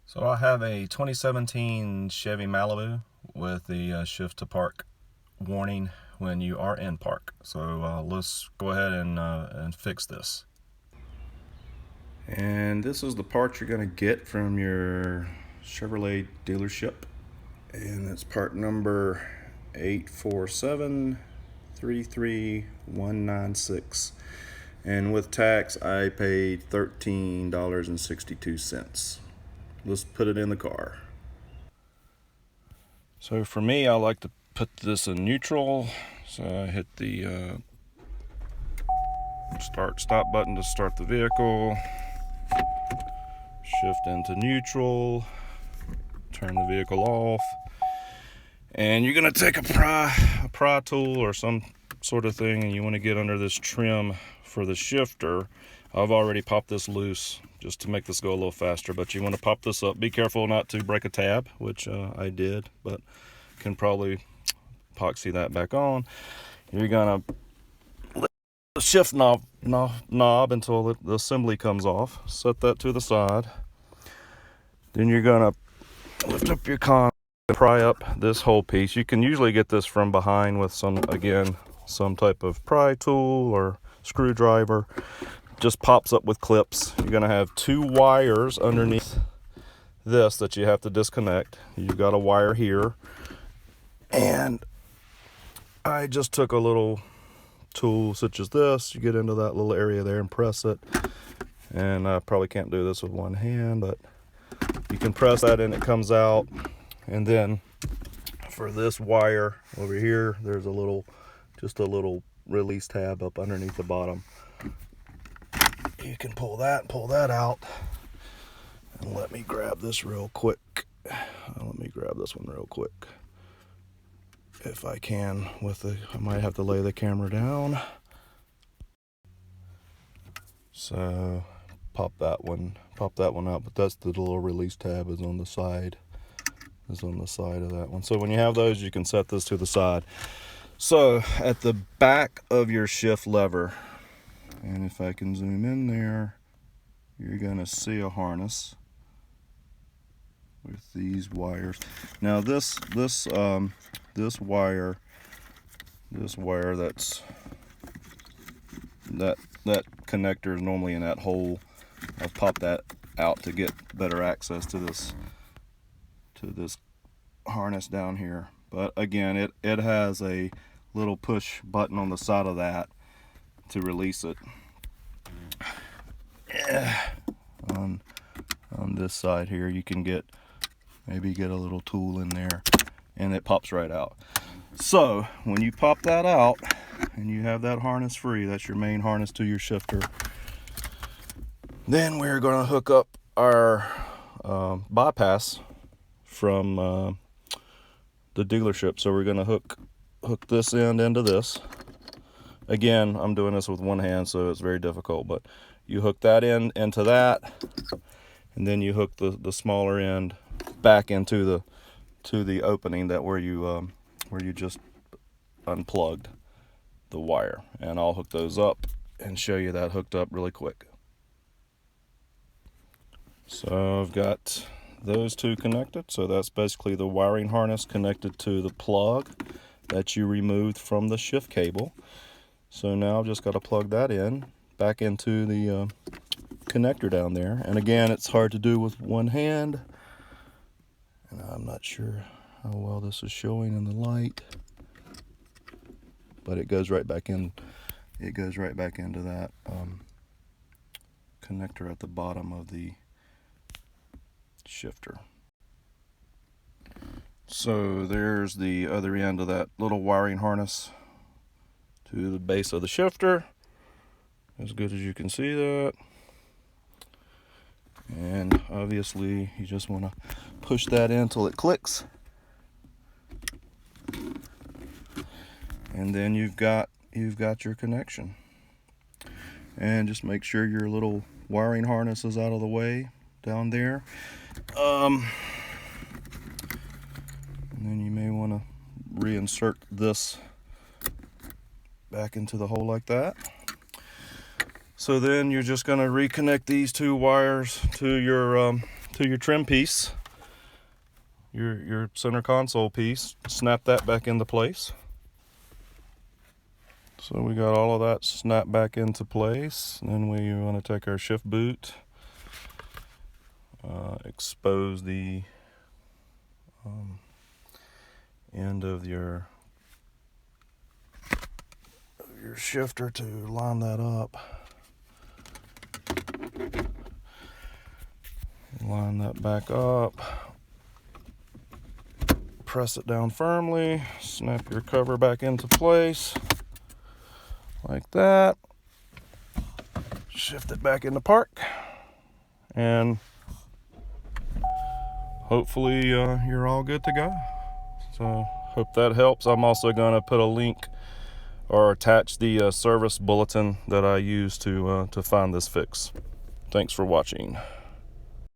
So I have a 2017 Chevy Malibu with the shift to park warning when you are in park. So let's go ahead and fix this. And this is the part you're going to get from your Chevrolet dealership. And it's part number 847-33196. And with tax, I paid $13.62. Let's put it in the car. So for me, I like to put this in neutral. So I hit the stop button to start the vehicle, shift into neutral, turn the vehicle off, and you're gonna take a pry tool or some sort of thing, and you want to get under this trim for the shifter. I've already popped this loose just to make this go a little faster, but you want to pop this up. Be careful not to break a tab, which I did, but can probably epoxy that back on. You're gonna lift the shift knob until the assembly comes off. Set that to the side. Then you're gonna lift up your con, pry up this whole piece. You can usually get this from behind with some type of pry tool or screwdriver. Just pops up with clips. You're gonna have two wires underneath this that you have to disconnect. You've got a wire here, and I just took a little tool such as this. You get into that little area there and press it. And I probably can't do this with one hand, but you can press that and it comes out. And then for this wire over here, there's just a little release tab up underneath the bottom. You can pull that out. And let me grab this real quick. Let me grab this one real quick. If I can, I might have to lay the camera down. So pop that one out, but that's the little release tab is on the side of that one. So when you have those, you can set this to the side. So at the back of your shift lever, and if I can zoom in there, you're gonna see a harness with these wires. Now this wire that connector is normally in that hole. I've popped that out to get better access to this harness down here. But again, it has a little push button on the side of that to release it. On this side here, you can maybe get a little tool in there, and it pops right out. So when you pop that out and you have that harness free, that's your main harness to your shifter, then we're going to hook up our bypass from the dealership. So we're going to hook this end into this. Again, I'm doing this with one hand, so it's very difficult, but you hook that end into that, and then you hook the smaller end back into the opening that where you just unplugged the wire. And I'll hook those up and show you that hooked up really quick. So I've got those two connected. So that's basically the wiring harness connected to the plug that you removed from the shift cable. So now I've just got to plug that in back into the connector down there. And again, it's hard to do with one hand, and I'm not sure how well this is showing in the light, but it goes right back in. It goes right back into that connector at the bottom of the shifter. So there's the other end of that little wiring harness to the base of the shifter, as good as you can see that. And obviously you just want to push that in until it clicks, and then you've got your connection. And just make sure your little wiring harness is out of the way down there. And then you may want to reinsert this back into the hole like that. So then you're just going to reconnect these two wires to your to your trim piece, your center console piece, snap that back into place. So we got all of that snapped back into place. And then we want to take our shift boot, expose the end of your shifter to line that up. Line that back up. Press it down firmly. Snap your cover back into place. Like that. Shift it back into park. And hopefully you're all good to go. So hope that helps. I'm also going to put a link or attach the service bulletin that I use to find this fix. Thanks for watching.